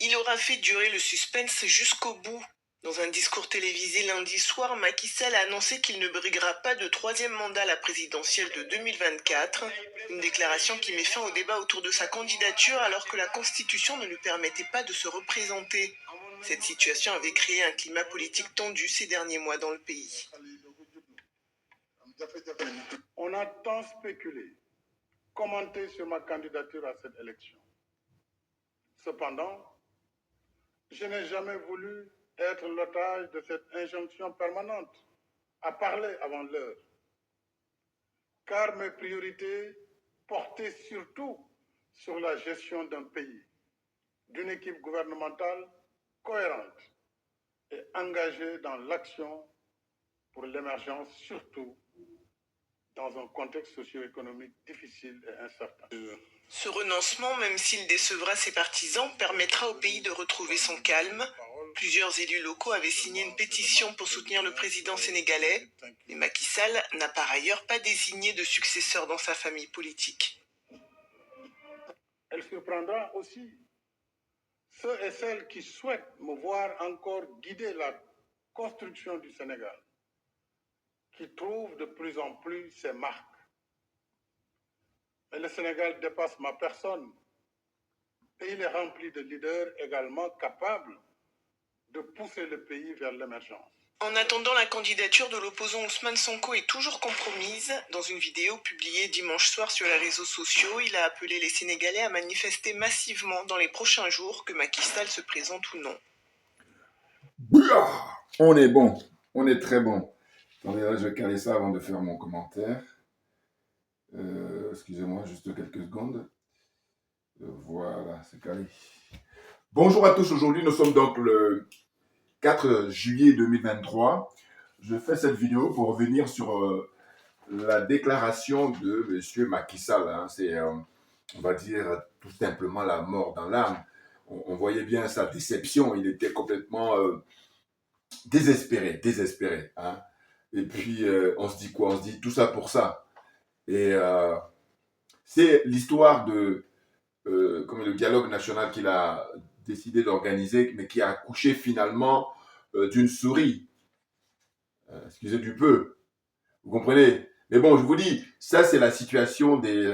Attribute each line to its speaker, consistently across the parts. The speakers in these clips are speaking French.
Speaker 1: Il aura fait durer le suspense jusqu'au bout. Dans un discours télévisé lundi soir, Macky Sall a annoncé qu'il ne briguera pas de troisième mandat à la présidentielle de 2024. Une déclaration qui met fin au débat autour de sa candidature alors que la Constitution ne lui permettait pas de se représenter. Cette situation avait créé un climat politique tendu ces derniers mois dans le pays.
Speaker 2: On a tant spéculé, commenté sur ma candidature à cette élection. Cependant, je n'ai jamais voulu être l'otage de cette injonction permanente à parler avant l'heure, car mes priorités portaient surtout sur la gestion d'un pays, d'une équipe gouvernementale cohérente et engagée dans l'action pour l'émergence, surtout dans un contexte socio-économique difficile et incertain.
Speaker 1: Ce renoncement, même s'il décevra ses partisans, permettra au pays de retrouver son calme. Plusieurs élus locaux avaient signé une pétition pour soutenir le président sénégalais, mais Macky Sall n'a par ailleurs pas désigné de successeur dans sa famille politique.
Speaker 2: Elle surprendra aussi ceux et celles qui souhaitent me voir encore guider la construction du Sénégal, qui trouve de plus en plus ses marques. Et le Sénégal dépasse ma personne et il est rempli de leaders également capables de pousser le pays vers l'émergence.
Speaker 1: En attendant, la candidature de l'opposant Ousmane Sonko est toujours compromise. Dans une vidéo publiée dimanche soir sur les réseaux sociaux, il a appelé les Sénégalais à manifester massivement dans les prochains jours, que Macky Sall se présente ou non.
Speaker 3: On est bon, on est très bon. Attendez, là, je vais caler ça avant de faire mon commentaire. Excusez-moi, juste quelques secondes. Voilà, c'est calé. Bonjour à tous, aujourd'hui nous sommes donc le 4 juillet 2023. Je fais cette vidéo pour revenir sur la déclaration de M. Macky Sall. Hein. C'est, on va dire, tout simplement la mort dans l'âme. On voyait bien sa déception, il était complètement désespéré. Hein. Et puis, on se dit quoi? On se dit tout ça pour ça. Et c'est l'histoire de comme le dialogue national qu'il a décidé d'organiser, mais qui a accouché finalement d'une souris. Excusez du peu, vous comprenez? Mais bon, je vous dis, ça c'est la situation des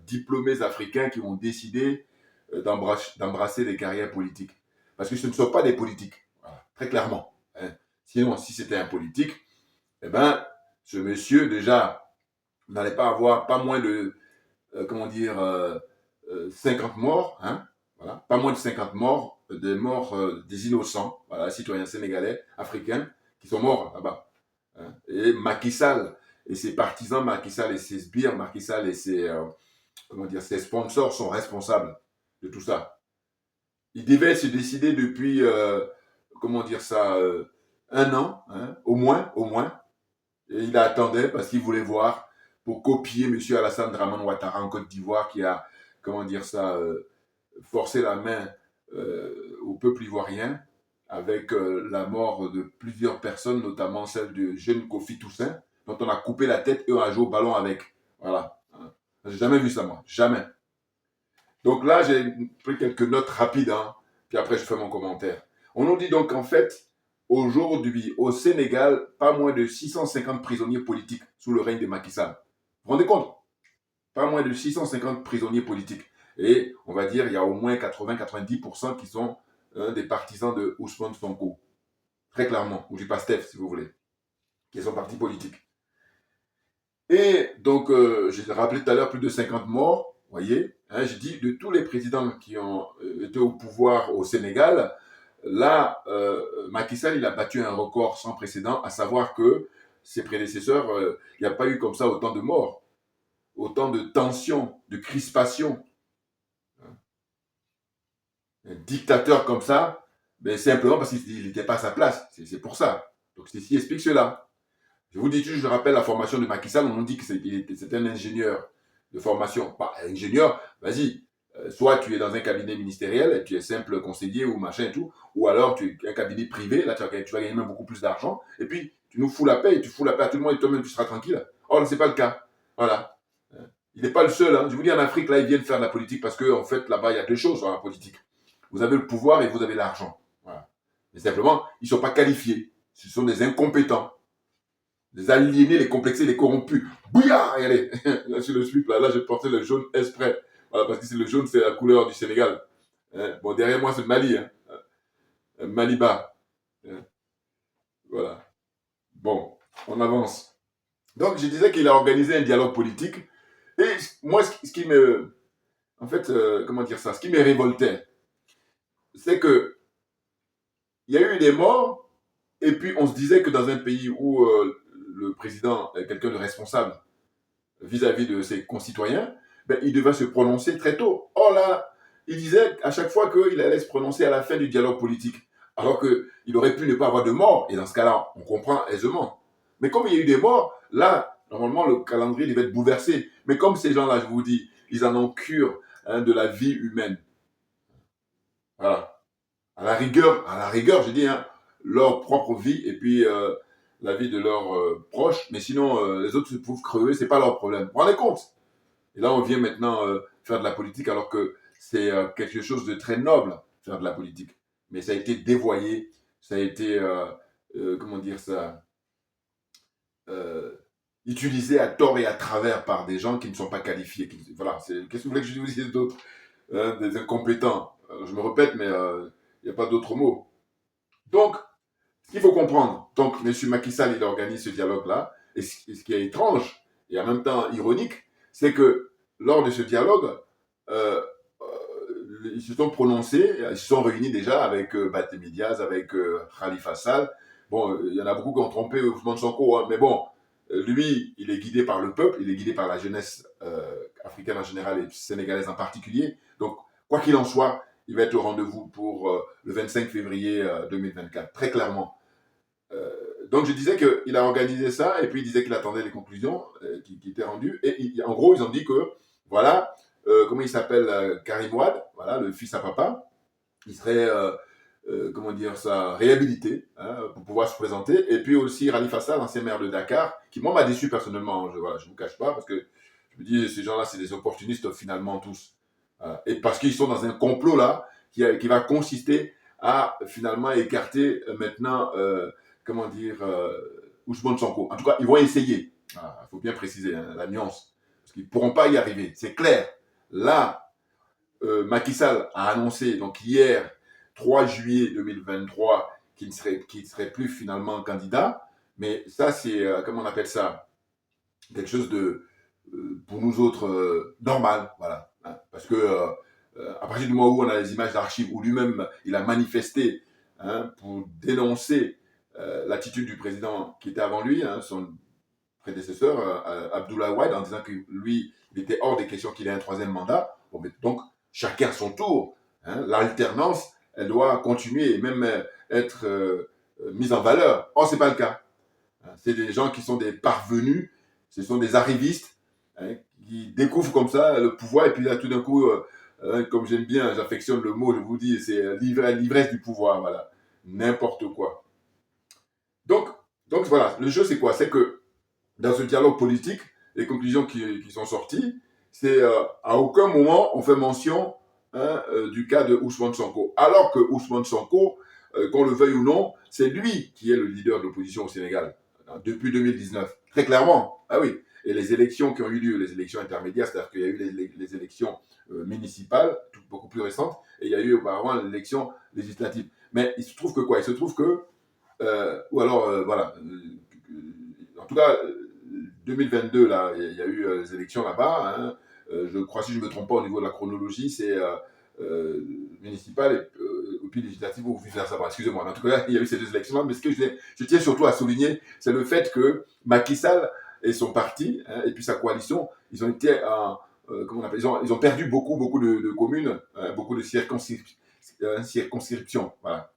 Speaker 3: diplômés africains qui ont décidé d'embrasser des carrières politiques. Parce que ce ne sont pas des politiques, voilà, très clairement. Hein. Sinon, si c'était un politique, eh ben, ce monsieur, déjà, n'allait pas avoir pas moins de, 50 morts, hein, voilà, pas moins de 50 morts, des morts des innocents, voilà, citoyens sénégalais, africains, qui sont morts là-bas. Hein. Et Macky Sall et ses partisans, Macky Sall et ses sbires, Macky Sall et ses, ses sponsors sont responsables de tout ça. Ils devaient se décider depuis, un an, hein, au moins. Et il attendait parce qu'il voulait voir pour copier M. Alassane Dramane Ouattara en Côte d'Ivoire qui a, forcé la main au peuple ivoirien avec la mort de plusieurs personnes, notamment celle du jeune Kofi Toussaint, dont on a coupé la tête et on a joué au ballon avec. Voilà. J'ai jamais vu ça, moi. Jamais. Donc là, j'ai pris quelques notes rapides, hein, puis après je fais mon commentaire. On nous dit donc en fait, aujourd'hui, au Sénégal, pas moins de 650 prisonniers politiques sous le règne de Macky Sall. Vous vous rendez compte? Pas moins de 650 prisonniers politiques. Et on va dire, il y a au moins 80-90% qui sont des partisans de Ousmane Sonko. Très clairement, ou du PASTEF, si vous voulez, qui est son parti politique. Et donc, j'ai rappelé tout à l'heure plus de 50 morts, vous voyez. Hein, je dis, de tous les présidents qui ont été au pouvoir au Sénégal, là, Macky Sall, il a battu un record sans précédent, à savoir que ses prédécesseurs, il n'y a pas eu comme ça autant de morts, autant de tensions, de crispations. Un dictateur comme ça, ben simplement parce qu'il n'était pas à sa place. C'est pour ça. Donc, ceci explique cela. Je vous dis toujours, je rappelle la formation de Macky Sall, on nous dit que c'est un ingénieur de formation. Pas ingénieur, vas-y. Soit tu es dans un cabinet ministériel et tu es simple conseiller ou machin et tout, ou alors tu es un cabinet privé, là tu vas gagner même beaucoup plus d'argent, et puis tu nous fous la paix et tu fous la paix à tout le monde et toi-même tu seras tranquille. Or, ce n'est pas le cas. Voilà. Il n'est pas le seul. Hein. Je vous dis, en Afrique, là, ils viennent faire de la politique parce qu'en fait, là-bas, il y a deux choses dans la politique. Vous avez le pouvoir et vous avez l'argent. Voilà. Mais simplement, ils ne sont pas qualifiés. Ce sont des incompétents, des aliénés, les complexés, les corrompus. Bouillard, regardez, là, sur le slip, là, j'ai porté le jaune exprès. Voilà, parce que le jaune, c'est la couleur du Sénégal. Hein? Bon, derrière moi, c'est le Mali. Hein? Maliba. Hein? Voilà. Bon, on avance. Donc, je disais qu'il a organisé un dialogue politique. Et moi, ce qui me... En fait, comment dire ça? Ce qui me révoltait, c'est que il y a eu des morts, et puis on se disait que dans un pays où le président est quelqu'un de responsable vis-à-vis de ses concitoyens, ben, il devait se prononcer très tôt. Or là, il disait à chaque fois qu'il allait se prononcer à la fin du dialogue politique, alors qu'il aurait pu ne pas avoir de morts, et dans ce cas-là, on comprend aisément. Mais comme il y a eu des morts, là, normalement, le calendrier devait être bouleversé. Mais comme ces gens-là, je vous dis, ils en ont cure de la vie humaine. Voilà. À la rigueur, je dis, hein, leur propre vie et puis la vie de leurs proches. Mais sinon, les autres se trouvent crever, c'est pas leur problème. Vous vous rendez compte? Et là, on vient maintenant faire de la politique alors que c'est quelque chose de très noble, faire de la politique. Mais ça a été dévoyé, ça a été, comment dire ça, euh, utilisé à tort et à travers par des gens qui ne sont pas qualifiés. Voilà, qu'est-ce que vous voulez que je vous dise d'autre? Des incompétents. Je me répète, mais il n'y a pas d'autre mot. Donc, ce qu'il faut comprendre, donc M. Macky Sall, il organise ce dialogue-là, et ce qui est étrange, et en même temps ironique, c'est que lors de ce dialogue, ils se sont prononcés, ils se sont réunis déjà avec Barthélémy Diaz, avec Khalifa Sall. Bon, il y en a beaucoup qui ont trompé Ousmane Sonko, hein, mais bon, lui, il est guidé par le peuple, il est guidé par la jeunesse africaine en général et sénégalaise en particulier. Donc, quoi qu'il en soit, il va être au rendez-vous pour le 25 février 2024, très clairement. Donc je disais qu'il a organisé ça et puis il disait qu'il attendait les conclusions qui étaient rendues. Et en gros, ils ont dit que, voilà, comment il s'appelle, Karim Wade, voilà, le fils à papa, il serait, comment dire ça, réhabilité hein, pour pouvoir se présenter. Et puis aussi Khalifa Sall, l'ancien maire de Dakar, qui moi m'a déçu personnellement, je ne vous cache pas, parce que je me dis, ces gens-là, c'est des opportunistes finalement tous. Et parce qu'ils sont dans un complot là qui va consister à finalement écarter maintenant, comment dire, Ousmane Sonko. En tout cas, ils vont essayer. Il faut bien préciser hein, la nuance. Parce qu'ils ne pourront pas y arriver. C'est clair. Là, Macky Sall a annoncé, donc hier, 3 juillet 2023, qu'il ne serait plus finalement candidat. Mais ça, c'est, comment on appelle ça? Quelque chose de, pour nous autres, normal. Voilà. Hein, parce que à partir du moment où on a les images d'archives, où lui-même, il a manifesté hein, pour dénoncer l'attitude du président qui était avant lui, hein, son prédécesseur, Abdoulaye Wade, en disant que lui, il était hors des questions qu'il ait un troisième mandat. Bon, mais donc, chacun à son tour. Hein, l'alternance, elle doit continuer et même être mise en valeur. Or, ce n'est pas le cas. Hein, c'est des gens qui sont des parvenus, ce sont des arrivistes hein, qui découvrent comme ça le pouvoir et puis là, tout d'un coup, comme j'aime bien, j'affectionne le mot, je vous dis, c'est l'ivresse du pouvoir, voilà. N'importe quoi. Donc voilà, le jeu c'est quoi? C'est que dans ce dialogue politique, les conclusions qui sont sorties, c'est à aucun moment on fait mention hein, du cas de Ousmane Sonko. Alors que Ousmane Sonko, qu'on le veuille ou non, c'est lui qui est le leader de l'opposition au Sénégal hein, depuis 2019. Très clairement, ah oui. Et les élections qui ont eu lieu, les élections intermédiaires, c'est-à-dire qu'il y a eu les élections municipales, beaucoup plus récentes, et il y a eu auparavant l'élection législative. Mais il se trouve que quoi? Il se trouve que ou alors, voilà. En tout cas, 2022, là, il y a eu les élections là-bas. Hein. Je crois, si je ne me trompe pas, au niveau de la chronologie, c'est municipal et puis législative ou vice-versa. Excusez-moi. En tout cas, il y a eu ces deux élections-là. Mais ce que je tiens surtout à souligner, c'est le fait que Macky Sall et son parti, hein, et puis sa coalition, ils ont été comment on appelle, ils ont perdu beaucoup de communes, beaucoup de circonscriptions. Voilà.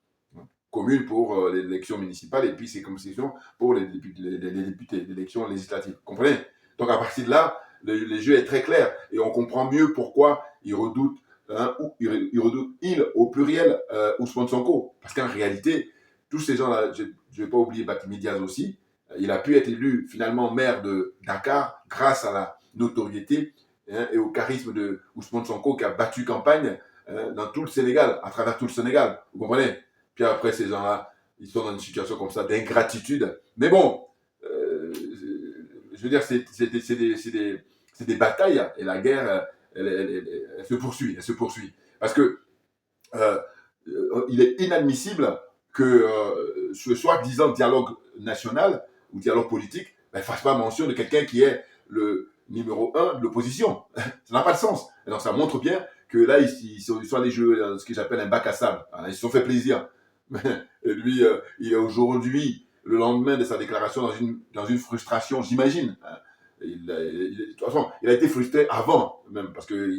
Speaker 3: Communes pour l'élection municipale et puis circonscriptions pour les députés, l'élection législative. Vous comprenez? Donc à partir de là, le jeu est très clair et on comprend mieux pourquoi ils redoutent, hein, il au pluriel, Ousmane Sonko. Parce qu'en réalité, tous ces gens-là, je ne vais pas oublier Barthélémy Diaz aussi, il a pu être élu finalement maire de Dakar grâce à la notoriété hein, et au charisme de Ousmane Sonko qui a battu campagne dans tout le Sénégal, à travers tout le Sénégal, vous comprenez? Puis après, ces gens-là, ils sont dans une situation comme ça d'ingratitude. Mais bon, je veux dire, c'est des batailles et la guerre, elle se poursuit, elle se poursuit. Parce que euh, il est inadmissible que ce soi-disant dialogue national ou dialogue politique ne fasse pas mention de quelqu'un qui est le numéro un de l'opposition. Ça n'a pas de sens. Et donc ça montre bien que là, ils sont allés jouer dans ce que j'appelle un bac à sable. Ils se sont fait plaisir. Et lui, il est aujourd'hui, le lendemain de sa déclaration, dans une frustration, j'imagine. De toute façon, il a été frustré avant, même, parce que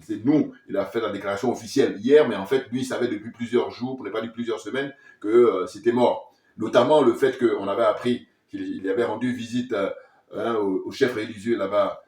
Speaker 3: c'est nous, il a fait la déclaration officielle hier, mais en fait, lui, il savait depuis plusieurs jours, pour ne pas dire plusieurs semaines, que c'était mort. Notamment le fait qu'on avait appris qu'il avait rendu visite au chef religieux là-bas,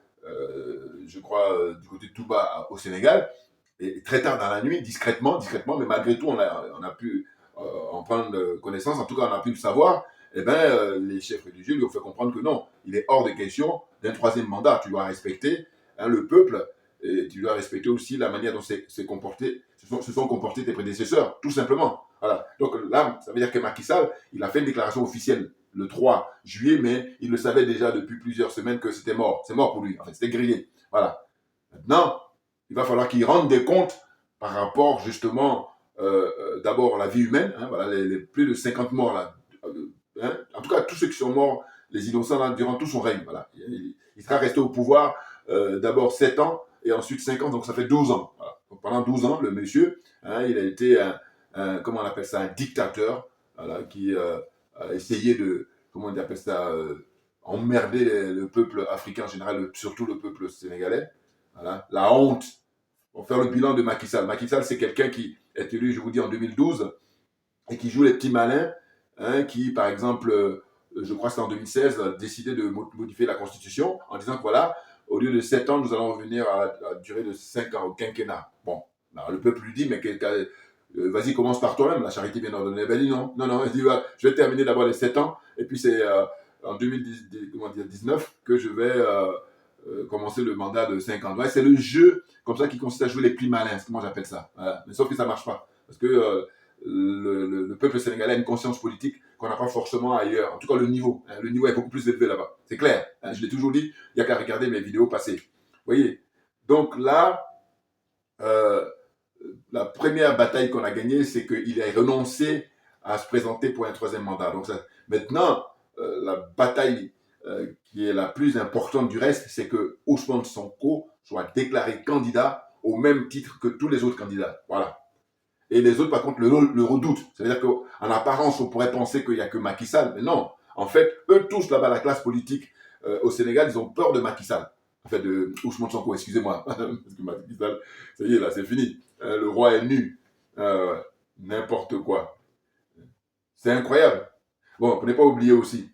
Speaker 3: je crois, du côté de Touba, au Sénégal, et très tard dans la nuit, discrètement, mais malgré tout, on a pu en prendre connaissance, en tout cas, on a pu le savoir. Eh bien, les chefs religieux lui ont fait comprendre que non, il est hors de question d'un troisième mandat. Tu dois respecter le peuple et tu dois respecter aussi la manière dont se sont comportés tes prédécesseurs, tout simplement. Voilà. Donc là, ça veut dire que Macky Sall, il a fait une déclaration officielle le 3 juillet, mais il le savait déjà depuis plusieurs semaines que c'était mort. C'est mort pour lui, en fait, c'était grillé. Voilà. Maintenant, il va falloir qu'il rende des comptes par rapport justement d'abord à la vie humaine, voilà, les plus de 50 morts là, en tout cas tous ceux qui sont morts, les innocents là, durant tout son règne, voilà. Il sera resté au pouvoir d'abord 7 ans et ensuite 5 ans, donc ça fait 12 ans. Voilà. Donc pendant 12 ans, le monsieur, il a été comment on appelle ça, un dictateur, voilà, qui a essayé de, comment on appelle ça, emmerder le peuple africain en général, surtout le peuple sénégalais. Voilà. La honte. On va faire le bilan de Macky Sall. Macky Sall, c'est quelqu'un qui est élu, je vous dis, en 2012 et qui joue les petits malins, qui, par exemple, je crois que c'est en 2016, a décidé de modifier la Constitution en disant que voilà, au lieu de 7 ans, nous allons revenir à la durée de 5 ans, au quinquennat. Bon, alors le peuple lui dit, mais vas-y, commence par toi-même, la charité bien ordonnée. Ben, il dit non, il dit, je vais terminer d'abord les 7 ans, et puis c'est en 2019 que je vais commencer le mandat de 5 ans. Ouais, c'est le jeu comme ça qui consiste à jouer les plus malins, c'est comment j'appelle ça. Voilà. Mais sauf que ça ne marche pas. Parce que le peuple sénégalais a une conscience politique qu'on n'a pas forcément ailleurs. En tout cas, le niveau est beaucoup plus élevé là-bas. C'est clair. Je l'ai toujours dit, il n'y a qu'à regarder mes vidéos passées. Vous voyez. Donc là, la première bataille qu'on a gagnée, c'est qu'il a renoncé à se présenter pour un troisième mandat. Donc maintenant, la bataille qui est la plus importante du reste, c'est que Ousmane Sonko soit déclaré candidat au même titre que tous les autres candidats. Voilà. Et les autres, par contre, le redoutent. C'est-à-dire qu'en apparence, on pourrait penser qu'il n'y a que Macky Sall, mais non. En fait, eux tous là-bas, la classe politique au Sénégal, ils ont peur de Macky Sall. En fait, de Ousmane Sonko, excusez-moi. Parce que Macky Sall, ça y est, là, c'est fini. Le roi est nu. N'importe quoi. C'est incroyable. Bon, pour ne pas oublier aussi,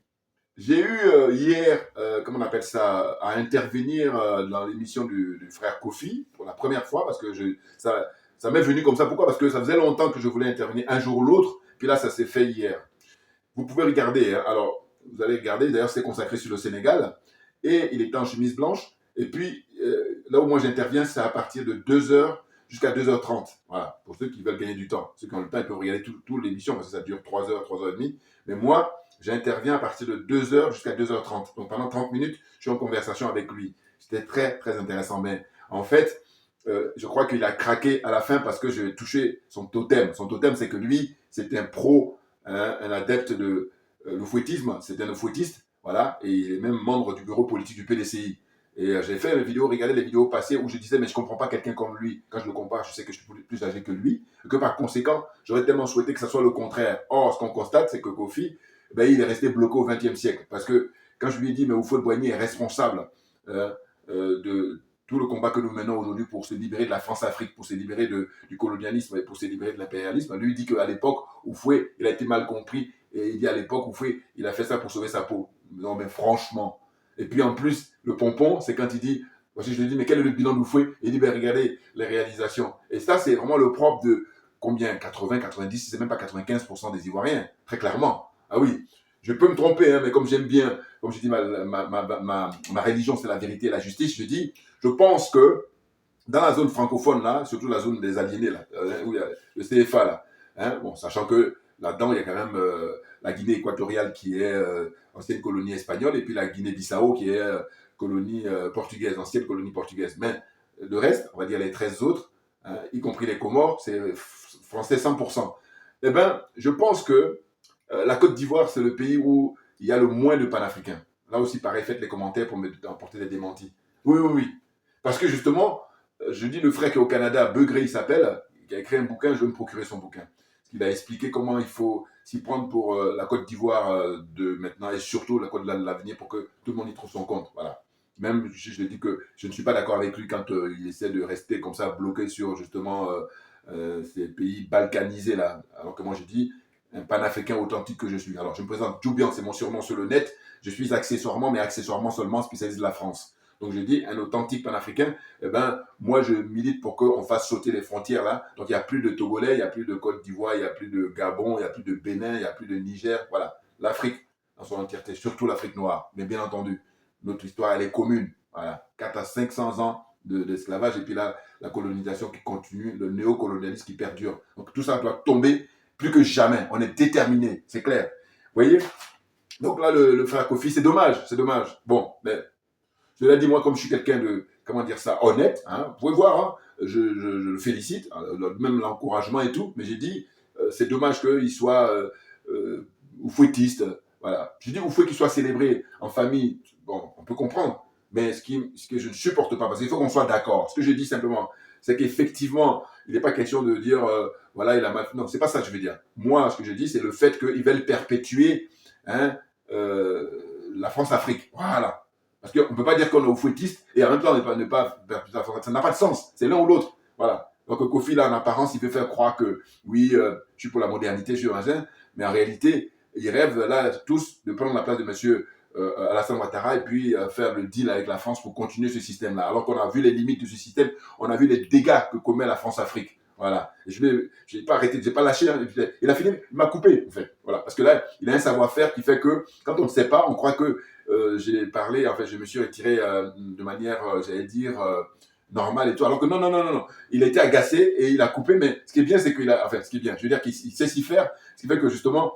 Speaker 3: j'ai eu hier, comment on appelle ça, à intervenir dans l'émission du frère Kofi pour la première fois, parce que ça m'est venu comme ça. Pourquoi? Parce que ça faisait longtemps que je voulais intervenir un jour ou l'autre, puis là, ça s'est fait hier. Vous pouvez regarder, alors, vous allez regarder, d'ailleurs, c'est consacré sur le Sénégal, et il était en chemise blanche, et puis, là où moi j'interviens, c'est à partir de 2h jusqu'à 2h30. Voilà, pour ceux qui veulent gagner du temps. Ceux qui ont le temps, ils peuvent regarder toute l'émission, parce que ça dure 3h, 3h30. Mais moi, j'interviens à partir de 2h jusqu'à 2h30. Donc pendant 30 minutes, je suis en conversation avec lui. C'était très, très intéressant. Mais en fait, je crois qu'il a craqué à la fin parce que j'ai touché son totem. Son totem, c'est que lui, c'est un pro, un adepte de l'euphoïtisme. C'est un euphoïtiste, voilà, et il est même membre du bureau politique du PDCI. Et j'ai fait une vidéo, regardez les vidéos passées où je disais, mais je ne comprends pas quelqu'un comme lui. Quand je le compare, je sais que je suis plus âgé que lui. Et que par conséquent, j'aurais tellement souhaité que ça soit le contraire. Or, ce qu'on constate, c'est que Kofi, ben, il est resté bloqué au XXe siècle. Parce que quand je lui ai dit, mais Houphouët-Boigny est responsable de tout le combat que nous menons aujourd'hui pour se libérer de la France-Afrique, pour se libérer du colonialisme et pour se libérer de l'impérialisme, lui il dit qu'à l'époque, Houphouët, il a été mal compris. Et il dit à l'époque, Houphouët, il a fait ça pour sauver sa peau. Non, mais franchement. Et puis en plus, le pompon, c'est quand il dit, je lui dis, mais quel est le bilan de Houphouët? Il dit, ben regardez les réalisations. Et ça, c'est vraiment le propre de combien? 80, 90, c'est même pas 95% des Ivoiriens, très clairement. Ah oui, je peux me tromper, hein, mais comme j'aime bien, comme je dis, ma religion, c'est la vérité et la justice, je dis, je pense que dans la zone francophone, là, surtout la zone des aliénés, là, où il y a le CFA, là, hein, bon, sachant que là-dedans, il y a quand même la Guinée équatoriale qui est ancienne colonie espagnole, et puis la Guinée-Bissau qui est colonie portugaise, ancienne colonie portugaise. Mais le reste, on va dire les 13 autres, hein, y compris les Comores, c'est français 100%. Eh bien, je pense que la Côte d'Ivoire, c'est le pays où il y a le moins de panafricains. Là aussi, pareil, faites les commentaires pour me apporter des démentis. Oui, oui, oui. Parce que justement, je dis le frère qui est au Canada, Beugré, il s'appelle, qui a écrit un bouquin, je vais me procurer son bouquin. Il a expliqué comment il faut s'y prendre pour la Côte d'Ivoire de maintenant et surtout la Côte de l'avenir pour que tout le monde y trouve son compte. Voilà. Même, je dis que je ne suis pas d'accord avec lui quand il essaie de rester comme ça bloqué sur justement ces pays balkanisés là. Alors que moi je dis un panafricain authentique que je suis. Alors je me présente Djoubian, c'est mon surnom sur le net. Je suis accessoirement, mais accessoirement seulement spécialiste de la France. Donc je dis un authentique panafricain, eh ben, moi je milite pour qu'on fasse sauter les frontières là. Donc il n'y a plus de Togolais, il n'y a plus de Côte d'Ivoire, il n'y a plus de Gabon, il n'y a plus de Bénin, il n'y a plus de Niger. Voilà, l'Afrique dans son entièreté, surtout l'Afrique noire. Mais bien entendu, notre histoire elle est commune. Voilà, 4 à 500 ans d'esclavage et puis là, la colonisation qui continue, le néocolonialisme qui perdure. Donc tout ça doit tomber plus que jamais. On est déterminé, c'est clair. Vous voyez? Donc là, le frère Kofi, c'est dommage, c'est dommage. Bon, mais je l'ai dit, moi, comme je suis quelqu'un de, comment dire ça, honnête, hein, vous pouvez voir, hein, je le félicite, hein, même l'encouragement et tout, mais j'ai dit, c'est dommage qu'il soit oufouettiste, voilà. Je dis oufouet qu'il soit célébré en famille, bon, on peut comprendre, mais ce que je ne supporte pas, parce qu'il faut qu'on soit d'accord. Ce que je dis simplement, c'est qu'effectivement, il n'est pas question de dire, voilà, il a mal. Non, c'est pas ça que je veux dire. Moi, ce que je dis, c'est le fait qu'ils veulent perpétuer hein, la France-Afrique. Voilà. Parce qu'on ne peut pas dire qu'on est au fouettiste et en même temps ne pas ça n'a pas de sens. C'est l'un ou l'autre. Voilà. Donc Kofi, là, en apparence, il veut faire croire que oui, je suis pour la modernité, je suis machin, mais en réalité, ils rêvent là tous de prendre la place de monsieur Alassane Ouattara et puis faire le deal avec la France pour continuer ce système-là. Alors qu'on a vu les limites de ce système, on a vu les dégâts que commet la France-Afrique. Voilà. Je n'ai pas arrêté, je n'ai pas lâché. Hein. Il a fini, il m'a coupé, en fait. Voilà. Parce que là, il a un savoir-faire qui fait que quand on ne sait pas, on croit que j'ai parlé, en fait, je me suis retiré de manière, j'allais dire, normale et tout. Alors que non, non, non, non, non. Il a été agacé et il a coupé, mais ce qui est bien, c'est qu'il a, enfin, ce qui est bien, je veux dire qu'il sait s'y faire, ce qui fait que justement,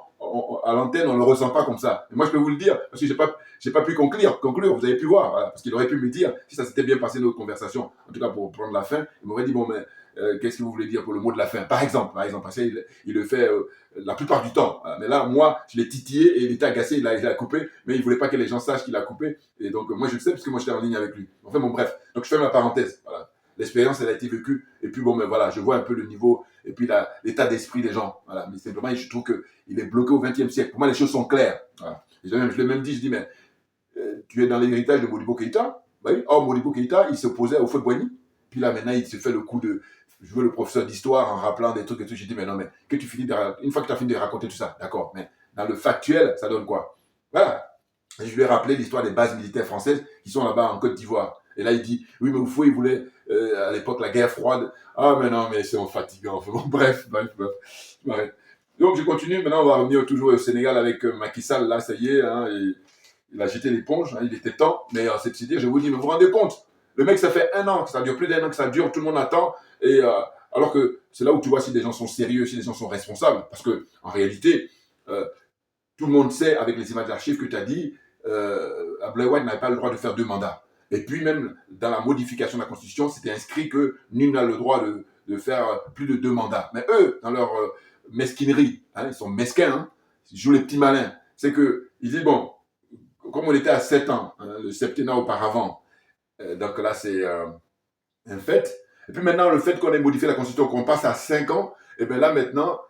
Speaker 3: à l'antenne, on ne le ressent pas comme ça. Et moi, je peux vous le dire, parce que j'ai pas pu conclure, vous avez pu voir, voilà, parce qu'il aurait pu me dire, si ça s'était bien passé notre conversation, en tout cas pour prendre la fin, il m'aurait dit, bon, mais qu'est-ce que vous voulez dire pour le mot de la fin, par exemple, parce qu'il le fait la plupart du temps. Voilà. Mais là, moi, je l'ai titillé et il était agacé, il a coupé, mais il ne voulait pas que les gens sachent qu'il a coupé. Et donc, moi, je le sais parce que moi, j'étais en ligne avec lui. Enfin, bon, bref. Donc, je fais ma parenthèse. Voilà. L'expérience, elle a été vécue. Et puis, bon, mais voilà, je vois un peu le niveau et puis l'état d'esprit des gens. Voilà. Mais simplement, je trouve qu'il est bloqué au XXe siècle. Pour moi, les choses sont claires. Voilà. Je l'ai même dit, je dis, mais tu es dans l'héritage de Modibo Keïta. Oui. Or, Modibo Keïta, il s'opposait au Houphouët-Boigny. Puis là, maintenant, il se fait le coup de je veux le professeur d'histoire en rappelant des trucs et tout. J'ai dit, mais non, mais que tu finis une fois que tu as fini de raconter tout ça, d'accord, mais dans le factuel, ça donne quoi? Voilà. Et je lui ai rappelé l'histoire des bases militaires françaises qui sont là-bas en Côte d'Ivoire. Et là, il dit, oui, mais Oufou, il voulait, à l'époque, la guerre froide. Ah, mais non, mais c'est fatigant. Enfin, bon, bref. Je m'arrête. Donc, je continue. Maintenant, on va revenir toujours au Sénégal avec Macky Sall. Là, ça y est, hein, et il a jeté l'éponge. Hein, il était temps. Mais c'est de se dire, je vous dis, mais vous vous rendez compte? Le mec, ça fait un an, ça dure plus d'un an que ça dure, tout le monde attend. Et alors que c'est là où tu vois si les gens sont sérieux, si les gens sont responsables. Parce que en réalité, tout le monde sait, avec les images d'archives que tu as dit, Ablaye Wade n'avait pas le droit de faire 2 mandats. Et puis même, dans la modification de la Constitution, c'était inscrit que nul n'a le droit de faire plus de 2 mandats. Mais eux, dans leur mesquinerie, hein, ils sont mesquins, hein, ils jouent les petits malins. C'est qu'ils disent, bon, comme on était à 7 ans, hein, le septennat auparavant, donc là, c'est un fait. Et puis maintenant, le fait qu'on ait modifié la Constitution, qu'on passe à 5 ans, et bien là, maintenant,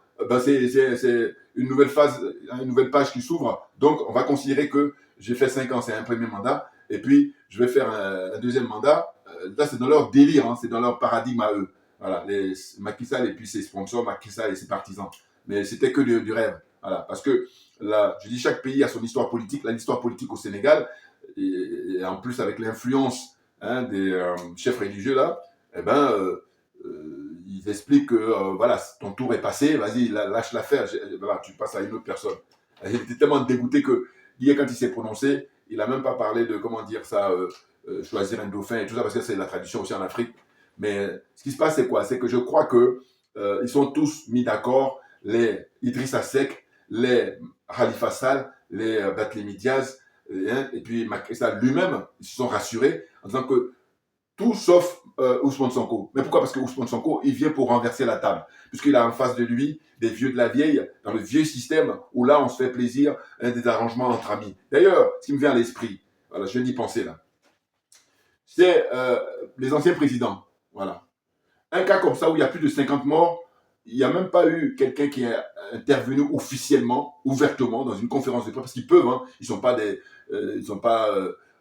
Speaker 3: c'est une nouvelle phase, une nouvelle page qui s'ouvre. Donc, on va considérer que j'ai fait 5 ans, c'est un premier mandat, et puis je vais faire un deuxième mandat. Là, c'est dans leur délire, hein, c'est dans leur paradigme à eux. Voilà, Macky Sall et puis ses sponsors, Macky Sall et ses partisans. Mais c'était que du rêve. Voilà, parce que là, je dis, chaque pays a son histoire politique. L'histoire politique au Sénégal, et en plus avec l'influence hein, des chefs religieux là, eh ben, ils expliquent que voilà, ton tour est passé, vas-y, lâche l'affaire, voilà, tu passes à une autre personne. Il était tellement dégoûté que hier, quand il s'est prononcé, il n'a même pas parlé de, comment dire ça, choisir un dauphin et tout ça, parce que c'est la tradition aussi en Afrique. Mais ce qui se passe, c'est quoi? C'est que je crois que ils sont tous mis d'accord, les Idrissa Seck, les Khalifa Sall, les Barthélémy Diaz, et puis Macky Sall lui-même, ils se sont rassurés en disant que tout sauf Ousmane Sonko. Mais pourquoi? Parce que Ousmane Sonko, il vient pour renverser la table. Puisqu'il a en face de lui des vieux de la vieille, dans le vieux système où là, on se fait plaisir, des arrangements entre amis. D'ailleurs, ce qui me vient à l'esprit, voilà, je viens d'y penser là, c'est les anciens présidents. Voilà. Un cas comme ça où il y a plus de 50 morts, il n'y a même pas eu quelqu'un qui est intervenu officiellement, ouvertement, dans une conférence de presse, parce qu'ils peuvent, hein, ils ne sont pas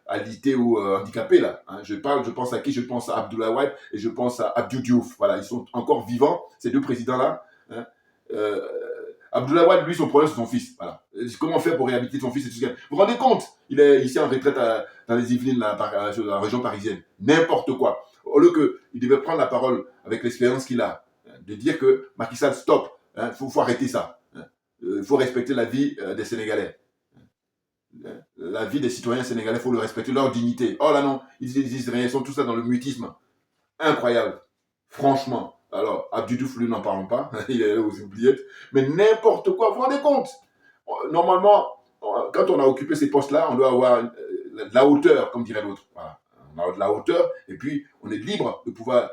Speaker 3: alités ou handicapés là. Hein. Je pense à qui? Je pense à Abdoulaye Wade et je pense à Abdou Diouf. Voilà, ils sont encore vivants, ces deux présidents-là. Hein. Euh, Abdoulaye Wade, lui, son problème, c'est son fils. Voilà. Comment faire pour réhabiliter son fils et tout ça? Vous vous rendez compte? Il est ici en retraite dans les Yvelines, là, la région parisienne. N'importe quoi. Au lieu qu'il devait prendre la parole avec l'expérience qu'il a, de dire que Macky Sall, stop, il faut arrêter ça. Il faut respecter la vie des Sénégalais. La vie des citoyens sénégalais, il faut le respecter, leur dignité. Oh là non, ils sont tous là dans le mutisme. Incroyable. Franchement. Alors, Abdou Diouf, lui, n'en parlons pas. Il est là aux oubliettes. Mais n'importe quoi, vous vous rendez compte? Normalement, quand on a occupé ces postes-là, on doit avoir de la hauteur, comme dirait l'autre. Voilà. On a de la hauteur, et puis on est libre de pouvoir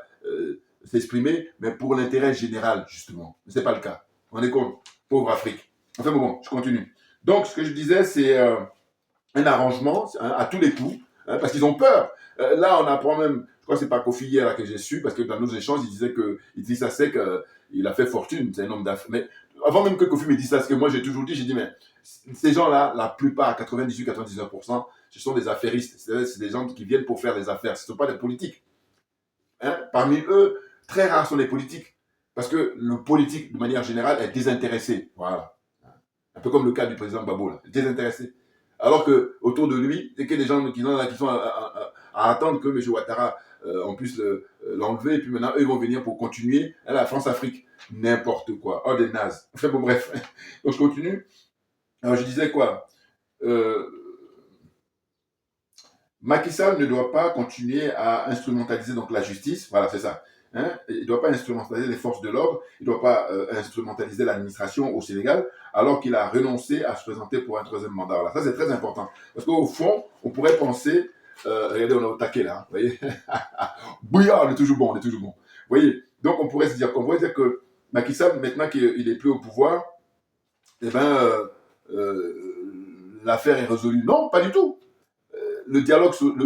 Speaker 3: s'exprimer, mais pour l'intérêt général, justement. Ce n'est pas le cas. Vous vous rendez compte? Pauvre Afrique. Enfin bon, je continue. Donc, ce que je disais, c'est un arrangement à tous les coups, parce qu'ils ont peur. Là, on apprend même, je crois que c'est pas Kofi hier là, que j'ai su, parce que dans nos échanges, il disait que Idrissa Seck, il a fait fortune, c'est un homme d'affaires. Mais avant même que Kofi me dise ça, ce que moi j'ai toujours dit, j'ai dit, mais ces gens-là, la plupart, 98-99%, ce sont des affairistes. C'est des gens qui viennent pour faire des affaires, ce ne sont pas des politiques. Hein? Parmi eux, très rares sont les politiques, parce que le politique, de manière générale, est désintéressé. Voilà. Un peu comme le cas du président Gbagbo, là, désintéressé. Alors que autour de lui, c'est que des gens qui sont à attendre que M. Ouattara on puisse l'enlever, et puis maintenant, eux, ils vont venir pour continuer la France-Afrique. N'importe quoi. Oh, des nazes. Enfin bon, bref. Donc, je continue. Alors, je disais quoi Macky Sall ne doit pas continuer à instrumentaliser donc, la justice. Voilà, c'est ça. Hein? Il ne doit pas instrumentaliser les forces de l'ordre, il ne doit pas instrumentaliser l'administration au Sénégal, alors qu'il a renoncé à se présenter pour un troisième mandat. Voilà, ça c'est très important. Parce qu'au fond, on pourrait penser, regardez, on est au taquet là, vous voyez, bouillard, on est toujours bon, on est toujours bon. Vous voyez, donc on pourrait dire que Macky Sall, maintenant qu'il n'est plus au pouvoir, eh ben, l'affaire est résolue. Non, pas du tout. Le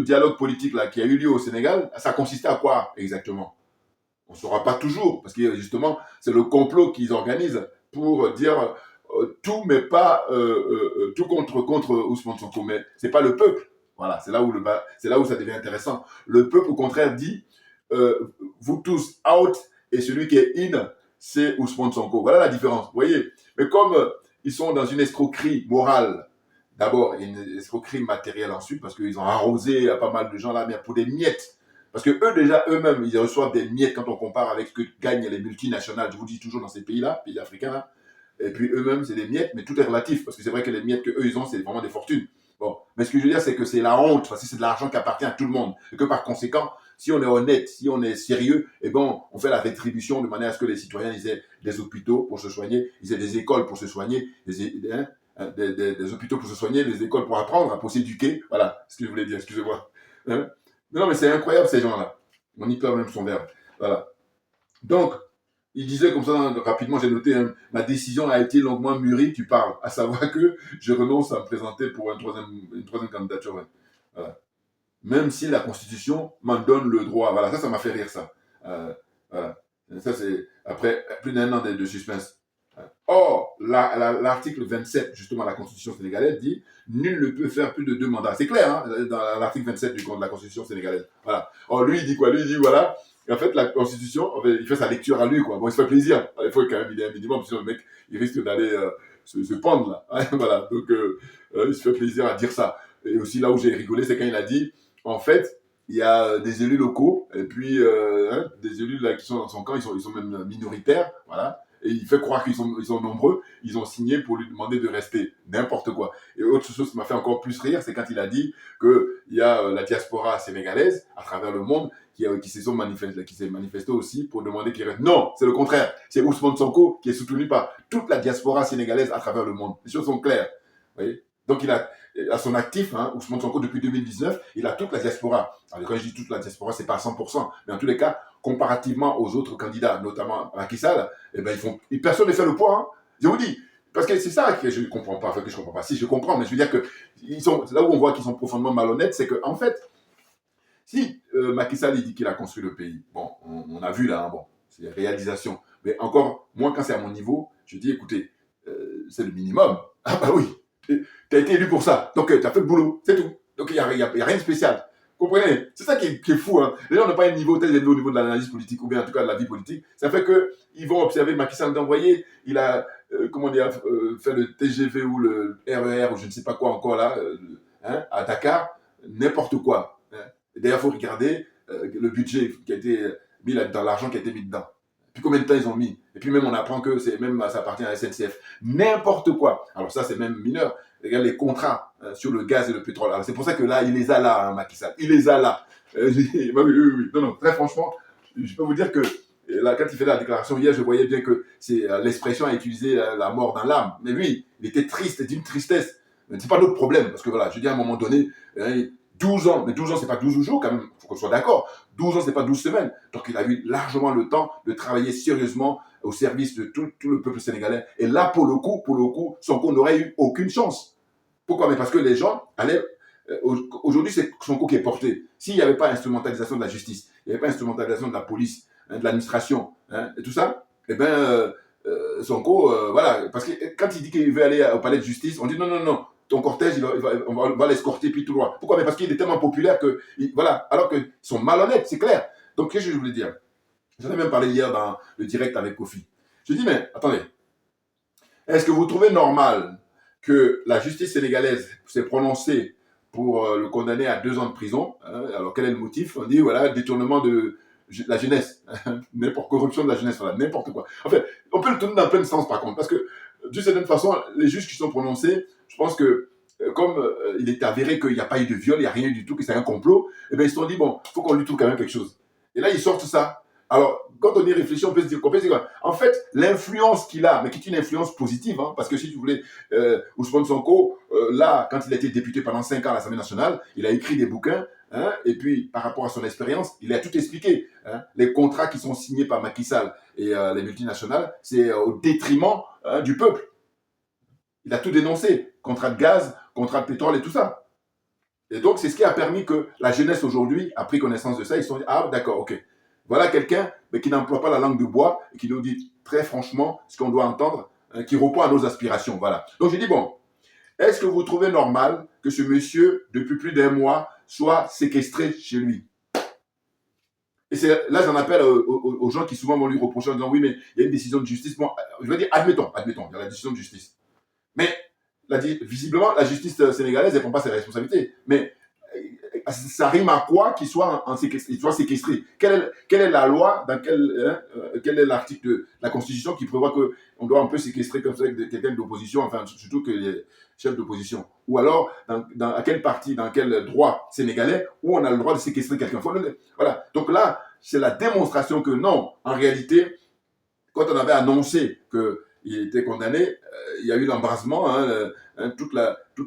Speaker 3: dialogue politique là, qui a eu lieu au Sénégal, ça consistait à quoi exactement? On ne saura pas toujours, parce que justement, c'est le complot qu'ils organisent pour dire tout, mais pas tout contre Ousmane Sonko. Mais ce n'est pas le peuple. Voilà, c'est là où ça devient intéressant. Le peuple, au contraire, dit vous tous out, et celui qui est in, c'est Ousmane Sonko. Voilà la différence. Vous voyez? Mais comme ils sont dans une escroquerie morale, d'abord, et une escroquerie matérielle ensuite, parce qu'ils ont arrosé pas mal de gens là, mais pour des miettes. Parce que eux, déjà, eux-mêmes, ils reçoivent des miettes quand on compare avec ce que gagnent les multinationales, je vous dis toujours dans ces pays-là, pays africains, là. Et puis eux-mêmes, c'est des miettes, mais tout est relatif, parce que c'est vrai que les miettes qu'eux, ils ont, c'est vraiment des fortunes. Bon, mais ce que je veux dire, c'est que c'est la honte, parce que c'est de l'argent qui appartient à tout le monde. Et que par conséquent, si on est honnête, si on est sérieux, eh ben, on fait la rétribution de manière à ce que les citoyens ils aient des hôpitaux pour se soigner, ils aient des écoles pour se soigner, des hôpitaux pour se soigner, des écoles pour apprendre, pour s'éduquer. Voilà ce que je voulais dire, excusez-moi. Hein? Non, mais c'est incroyable, ces gens-là. On y perd même son verbe. Voilà. Donc, il disait comme ça, rapidement, j'ai noté, hein, ma décision a été longuement mûrie, tu parles. À savoir que je renonce à me présenter pour une troisième candidature. Ouais. Voilà. Même si la Constitution m'en donne le droit. Voilà, ça m'a fait rire, ça. Voilà. Ça, c'est après plus d'un an de suspense. Or, l'article 27, justement, de la Constitution sénégalaise dit « Nul ne peut faire plus de 2 mandats ». C'est clair, hein, dans l'article 27 de la Constitution sénégalaise. Voilà. Or, lui, il dit quoi? Lui, il dit, voilà, en fait, la Constitution, il fait sa lecture à lui, quoi. Bon, il se fait plaisir. Il faut quand même, il ait un minimum, sinon le mec, il risque d'aller se pendre, là. Voilà. Donc, il se fait plaisir à dire ça. Et aussi, là où j'ai rigolé, c'est quand il a dit, en fait, il y a des élus locaux, et puis des élus là qui sont dans son camp, ils sont même minoritaires, voilà. Et il fait croire qu'ils sont nombreux, ils ont signé pour lui demander de rester. N'importe quoi. Et autre chose qui m'a fait encore plus rire, c'est quand il a dit qu'il y a la diaspora sénégalaise à travers le monde qui s'est manifesté aussi pour demander qu'il reste. Non, c'est le contraire. C'est Ousmane Sonko qui est soutenu par toute la diaspora sénégalaise à travers le monde. Les choses sont claires. Vous voyez, donc il a à son actif, Ousmane Sonko, depuis 2019, il a toute la diaspora. Alors, quand je dis toute la diaspora, c'est pas à 100%, mais en tous les cas, comparativement aux autres candidats, notamment à Macky Sall, eh ben, personne ne fait le poids. Je vous dis, parce que c'est ça que je ne comprends pas. Enfin, que je ne comprends pas. Si, je comprends, mais je veux dire que là où on voit qu'ils sont profondément malhonnêtes, c'est qu'en fait, si Macky Sall il dit qu'il a construit le pays, bon, on a vu là, bon, c'est réalisation. Mais encore, moi, quand c'est à mon niveau, je dis, écoutez, c'est le minimum. Ah bah oui, tu as été élu pour ça, donc tu as fait le boulot, c'est tout. Donc il n'y a rien de spécial. Vous comprenez? C'est ça qui est fou. Les gens n'ont pas un niveau tel élevé au niveau de l'analyse politique, ou bien en tout cas de la vie politique. Ça fait qu'ils vont observer Macky Sall d'envoyer, il a fait le TGV ou le RER, ou je ne sais pas quoi encore là, à Dakar, n'importe quoi. D'ailleurs, il faut regarder le budget qui a été mis là, dans l'argent qui a été mis dedans. Puis combien de temps ils ont mis? Et puis même on apprend que ça appartient à la SNCF. N'importe quoi. Alors ça c'est même mineur. Regarde les contrats sur le gaz et le pétrole. Alors c'est pour ça que là, il les a là, Macky Sall. Il les a là. Oui. Non, très franchement, je peux vous dire que là, quand il fait la déclaration hier, je voyais bien que l'expression a utilisé la mort dans l'âme. Mais lui, il était triste, d'une tristesse. Mais c'est pas notre problème. Parce que voilà, je dis à un moment donné, 12 ans, mais 12 ans, c'est pas 12 jours quand même, il faut qu'on soit d'accord. 12 ans, c'est pas 12 semaines. Donc, il a eu largement le temps de travailler sérieusement au service de tout le peuple sénégalais. Et là, pour le coup, Sonko n'aurait eu aucune chance. Pourquoi? Mais parce que les gens allaient... aujourd'hui, c'est Sonko qui est porté. S'il n'y avait pas instrumentalisation de la justice, il n'y avait pas instrumentalisation de la police, de l'administration, et tout ça, eh bien, Sonko, voilà. Parce que quand il dit qu'il veut aller au palais de justice, on dit non. Ton cortège, on va l'escorter puis tout droit. Pourquoi? Mais parce qu'il est tellement populaire que, voilà, alors qu'ils sont malhonnêtes, c'est clair. Donc, qu'est-ce que je voulais dire? J'en ai même parlé hier dans le direct avec Kofi. Je dis, mais attendez, est-ce que vous trouvez normal que la justice sénégalaise s'est prononcée pour le condamner à 2 ans de prison? Alors, quel est le motif? On dit, voilà, détournement de la jeunesse, corruption de la jeunesse, voilà, n'importe quoi. En fait, on peut le tourner dans plein de sens par contre, parce que d'une certaine façon, les juges qui sont prononcés, je pense que comme il est avéré qu'il n'y a pas eu de viol, il n'y a rien du tout, que c'est un complot, eh bien ils se sont dit, bon, il faut qu'on lui trouve quand même quelque chose. Et là, ils sortent ça. Alors, quand on y réfléchit, on peut se dire quoi? En fait, l'influence qu'il a, mais qui est une influence positive, parce que si tu voulais, Ousmane Sonko, là, quand il a été député pendant 5 ans à l'Assemblée nationale, il a écrit des bouquins, et puis par rapport à son expérience, il a tout expliqué. Les contrats qui sont signés par Macky Sall et les multinationales, c'est au détriment du peuple. Il a tout dénoncé, contrat de gaz, contrat de pétrole et tout ça. Et donc, c'est ce qui a permis que la jeunesse aujourd'hui a pris connaissance de ça. Ils se sont dit, ah d'accord, ok. Voilà quelqu'un qui n'emploie pas la langue de bois et qui nous dit très franchement ce qu'on doit entendre, qui répond à nos aspirations. Voilà. Donc, j'ai dit, bon, est-ce que vous trouvez normal que ce monsieur, depuis plus d'1 mois, soit séquestré chez lui? Et là, j'en appelle aux gens qui souvent vont lui reprocher en disant, oui, mais il y a une décision de justice. Bon, je veux dire, admettons, il y a la décision de justice. Mais visiblement, la justice sénégalaise ne prend pas ses responsabilités. Mais ça rime à quoi qu'il soit séquestré? Quelle est la loi, quel est l'article de la Constitution qui prévoit qu'on doit un peu séquestrer comme ça quelqu'un d'opposition, enfin surtout que les chefs d'opposition? Ou alors, à quelle partie, dans quel droit sénégalais où on a le droit de séquestrer quelqu'un? Voilà. Donc là, c'est la démonstration que non, en réalité, quand on avait annoncé qu'il était condamné, il y a eu l'embrasement, toutes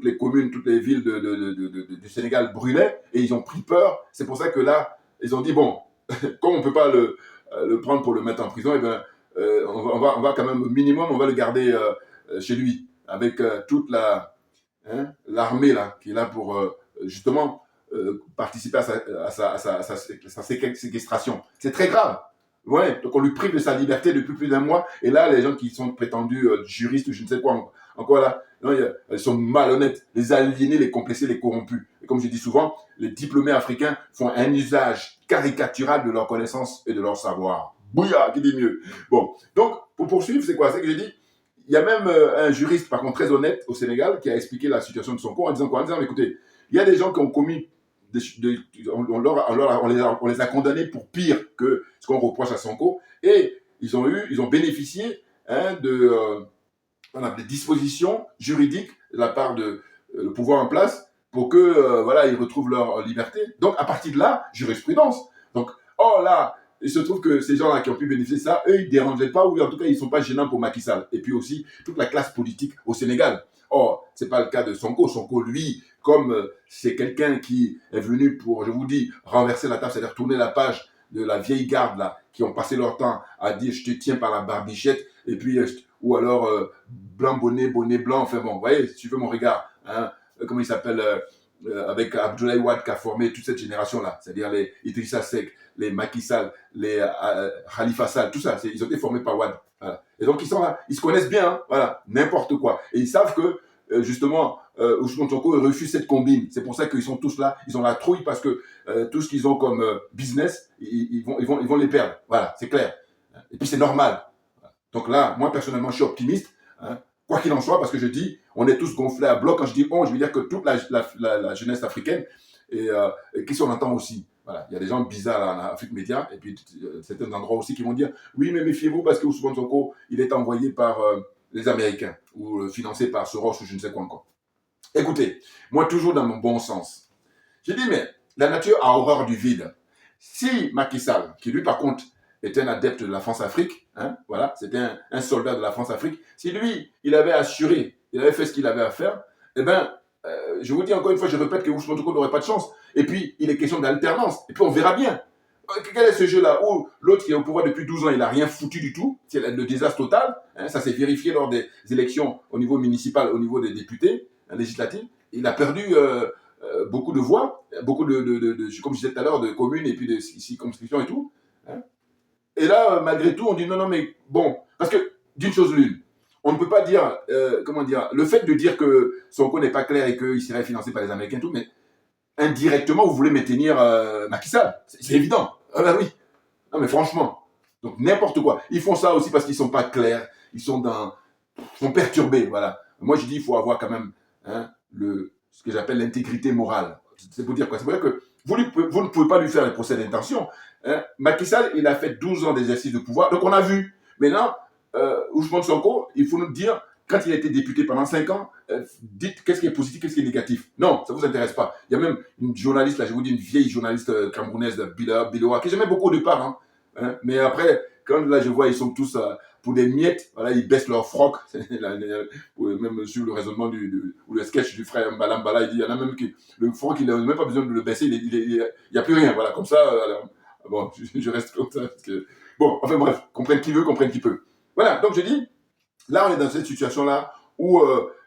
Speaker 3: les communes, toutes les villes du Sénégal brûlaient et ils ont pris peur. C'est pour ça que là, ils ont dit, bon, comme on ne peut pas le prendre pour le mettre en prison, eh ben, on va quand même, au minimum, on va le garder chez lui, avec toute l'armée là, qui est là pour justement participer à sa séquestration. C'est très grave. Ouais, donc on lui prive de sa liberté depuis plus d'1 mois. Et là, les gens qui sont prétendus juristes ou je ne sais quoi, encore là, non, ils sont malhonnêtes, les aliénés, les complexés, les corrompus. Et comme je dis souvent, les diplômés africains font un usage caricatural de leur connaissance et de leur savoir. Bouya, qui dit mieux. Bon, donc, pour poursuivre, c'est quoi? C'est que j'ai dit, il y a même un juriste, par contre, très honnête au Sénégal, qui a expliqué la situation de Sonko en disant quoi? En disant, écoutez, il y a des gens qui ont commis on les a condamnés pour pire que ce qu'on reproche à Sonko, et ils ont bénéficié des dispositions juridiques de la part de le pouvoir en place pour que voilà, ils retrouvent leur liberté. Donc à partir de là, jurisprudence. Donc Or là, il se trouve que ces gens-là qui ont pu bénéficier de ça, eux, ils ne dérangeaient pas, ou en tout cas, ils ne sont pas gênants pour Macky Sall. Et puis aussi, toute la classe politique au Sénégal. Or, ce n'est pas le cas de Sonko. Sonko, lui, comme c'est quelqu'un qui est venu pour, je vous dis, renverser la table, c'est-à-dire tourner la page de la vieille garde, là, qui ont passé leur temps à dire « je te tiens par la barbichette », et puis, ou alors blanc bonnet, bonnet blanc, enfin bon, vous voyez, si tu veux mon regard, hein, comment il s'appelle avec Abdoulaye Wade qui a formé toute cette génération-là, c'est-à-dire les Idrissa Seck, les Macky Sall, les Khalifa Sall, tout ça, ils ont été formés par Wade. Voilà. Et donc ils sont là, ils se connaissent bien, hein, voilà, n'importe quoi. Et ils savent que justement, Ousmane Sonko refuse cette combine. C'est pour ça qu'ils sont tous là, ils ont la trouille parce que tout ce qu'ils ont comme business, ils vont les perdre. Voilà, c'est clair. Et puis c'est normal. Donc là, moi personnellement, je suis optimiste. Hein, quoi qu'il en soit, parce que je dis, on est tous gonflés à bloc. Quand je dis on, je veux dire que toute la jeunesse africaine, et qui s'en entend aussi. Voilà. Il y a des gens bizarres là, en Afrique Média, et puis certains endroits aussi qui vont dire, oui, mais méfiez-vous parce que Ousmane Sonko, il est envoyé par les Américains, ou financé par Soros, ou je ne sais quoi encore. Écoutez, moi toujours dans mon bon sens. J'ai dit, mais la nature a horreur du vide. Si Macky Sall, qui lui par contre était un adepte de la France-Afrique, hein, voilà, c'était un soldat de la France-Afrique, si lui, il avait assuré, il avait fait ce qu'il avait à faire, eh bien, je vous dis encore une fois, je répète que Ousmane Sonko n'aurait pas de chance. Et puis, il est question d'alternance. Et puis, on verra bien. Quel est ce jeu-là où l'autre qui est au pouvoir depuis 12 ans, il n'a rien foutu du tout. C'est le désastre total. Hein, ça s'est vérifié lors des élections au niveau municipal, au niveau des députés législatifs. Il a perdu beaucoup de voix, beaucoup comme je disais tout à l'heure, de communes et puis de circonscriptions et tout. Hein. Et là, malgré tout, on dit non, mais bon. Parce que, d'une chose l'une, on ne peut pas dire, comment dire, le fait de dire que Sonko n'est pas clair et qu'il serait financé par les Américains et tout, mais indirectement, vous voulez maintenir Macky Sall. C'est évident. Ah ben oui. Non, mais franchement. Donc, n'importe quoi. Ils font ça aussi parce qu'ils ne sont pas clairs. Ils sont perturbés. Voilà. Moi, je dis, il faut avoir quand même hein, ce que j'appelle l'intégrité morale. C'est pour dire quoi? C'est pour dire que vous ne pouvez pas lui faire les procès d'intention. Hein. Macky Sall, il a fait 12 ans d'exercice de pouvoir. Donc, on a vu. Maintenant, Ousmane Sonko, il faut nous dire, quand il a été député pendant 5 ans, dites qu'est-ce qui est positif, qu'est-ce qui est négatif. Non, ça ne vous intéresse pas. Il y a même une journaliste, là, je vous dis, une vieille journaliste camerounaise, Biloa, que j'aimais beaucoup au départ. Hein, mais après, quand là, je vois, ils sont tous pour des miettes, voilà, ils baissent leur froc. Même sur le raisonnement ou le sketch du frère Mbala Mbala, il dit, il y en a même qui, le froc, il n'a même pas besoin de le baisser, il n'y a plus rien. Voilà, comme ça, bon, je reste comme ça. Parce que, bon, enfin bref, comprenne qui veut, comprenne qui peut. Voilà, donc je dis, là, on est dans cette situation-là où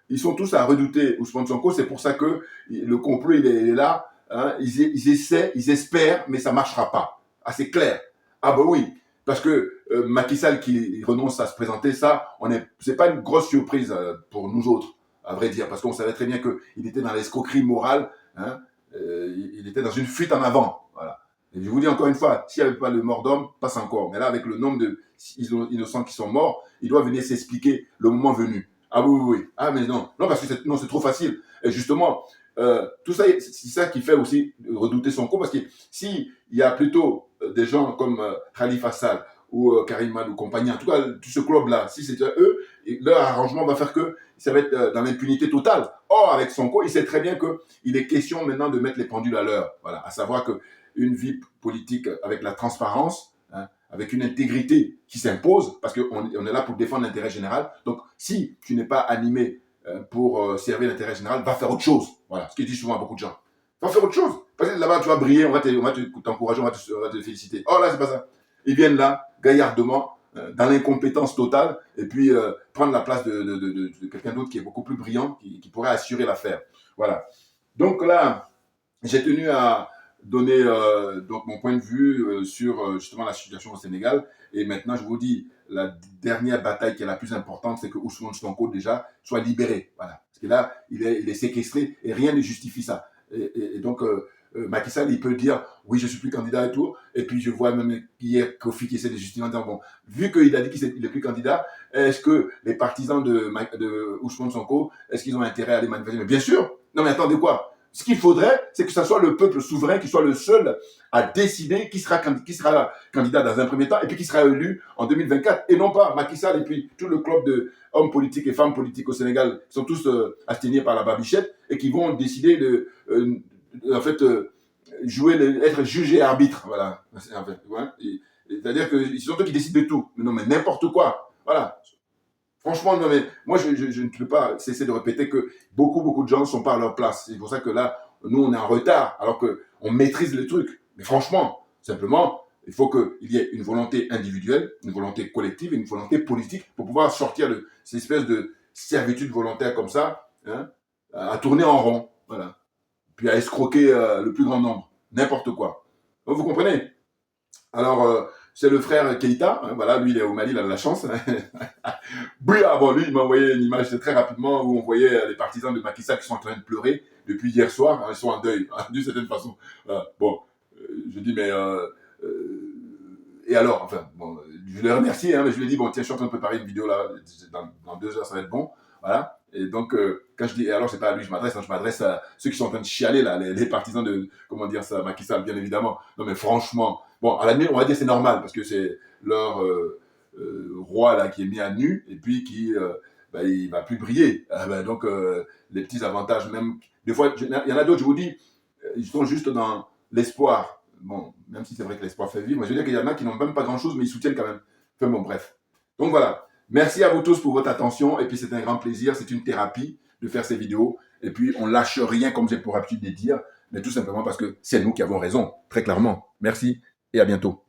Speaker 3: ils sont tous à redouter Ousmane Sonko. C'est pour ça que le complot, il est là. Hein, ils essaient, ils espèrent, mais ça ne marchera pas. Ah, c'est clair. Ah ben oui, parce que Macky Sall qui renonce à se présenter, ça, c'est pas une grosse surprise pour nous autres, à vrai dire, parce qu'on savait très bien qu'il était dans l'escroquerie morale. Hein, il était dans une fuite en avant. Voilà. Et je vous dis encore une fois, s'il n'y avait pas le mort d'homme, passe encore. Mais là, avec le nombre d'innocents qui sont morts, il doit venir s'expliquer le moment venu. Ah oui, oui, oui. Ah mais non, parce que c'est trop facile. Et justement, tout ça, c'est ça qui fait aussi redouter Sonko, parce que s'il y a plutôt des gens comme Khalifa Sall ou Karim Wade ou compagnie, en tout cas, tout ce club-là, si c'était eux, leur arrangement va faire que ça va être dans l'impunité totale. Or, avec Sonko, il sait très bien qu'il est question maintenant de mettre les pendules à l'heure. Voilà, à savoir qu'une vie politique avec la transparence, hein, avec une intégrité qui s'impose, parce qu'on est là pour défendre l'intérêt général. Donc, si tu n'es pas animé pour servir l'intérêt général, va faire autre chose. Voilà, ce que dit souvent à beaucoup de gens. Va faire autre chose. Parce que là-bas, tu vas briller, on va t'encourager, on va te féliciter. Oh là, c'est pas ça. Ils viennent là, gaillardement, dans l'incompétence totale, et puis prendre la place de quelqu'un d'autre qui est beaucoup plus brillant, qui pourrait assurer l'affaire. Voilà. Donc là, j'ai tenu à donner donc mon point de vue sur justement la situation au Sénégal. Et maintenant, je vous dis, la dernière bataille qui est la plus importante, c'est que Ousmane Sonko déjà soit libéré. Voilà. Parce que là, il est séquestré et rien ne justifie ça. Et donc, Macky Sall, il peut dire, oui, je suis plus candidat et tout. Et puis, je vois même hier Kofi qui essaie de justifier en disant, bon, vu qu'il a dit qu'il n'est plus candidat, est-ce que les partisans de Ousmane Sonko, est-ce qu'ils ont intérêt à aller manifester? Mais bien sûr. Non, mais attendez quoi? Ce qu'il faudrait, c'est que ce soit le peuple souverain qui soit le seul à décider qui sera candidat dans un premier temps et puis qui sera élu en 2024. Et non pas Macky Sall et puis tout le club d'hommes politiques et femmes politiques au Sénégal qui sont tous assignés par la babichette et qui vont décider être juge et arbitre, voilà. En fait, ouais. C'est-à-dire que c'est surtout qui décident de tout. Mais non, mais n'importe quoi. Voilà. Franchement, non, mais moi, je ne peux pas cesser de répéter que beaucoup de gens ne sont pas à leur place. C'est pour ça que là, nous, on est en retard, alors qu'on maîtrise le truc. Mais franchement, simplement, il faut qu'il y ait une volonté individuelle, une volonté collective et une volonté politique pour pouvoir sortir de cette espèce de servitude volontaire comme ça, hein, à tourner en rond. Voilà. Puis à escroquer le plus grand nombre. N'importe quoi. Donc, vous comprenez? Alors, c'est le frère Keïta, hein, voilà, lui il est au Mali, il a de la chance. Bon, lui il m'a envoyé une image très rapidement où on voyait les partisans de Macky Sall qui sont en train de pleurer depuis hier soir, hein, ils sont en deuil, hein, d'une certaine façon. Bon, je dis mais et alors, enfin, bon, je l'ai remercié, hein, mais je lui ai dit bon tiens, je suis en train de préparer une vidéo là, dans 2 heures ça va être bon, voilà. Et donc quand je dis et alors c'est pas à lui que je m'adresse, hein, je m'adresse à ceux qui sont en train de chialer là, les partisans de comment dire ça, Macky Sall bien évidemment. Non mais franchement. Bon, à la limite, on va dire c'est normal parce que c'est leur roi là qui est mis à nu et puis qui il va plus briller. Donc les petits avantages même des fois il y en a d'autres je vous dis ils sont juste dans l'espoir. Bon, même si c'est vrai que l'espoir fait vivre, mais je veux dire qu'il y en a qui n'ont même pas grand chose mais ils soutiennent quand même. Enfin bon bref. Donc voilà. Merci à vous tous pour votre attention et puis c'est un grand plaisir, c'est une thérapie de faire ces vidéos et puis on lâche rien comme j'ai pour habitude de dire mais tout simplement parce que c'est nous qui avons raison très clairement. Merci et à bientôt.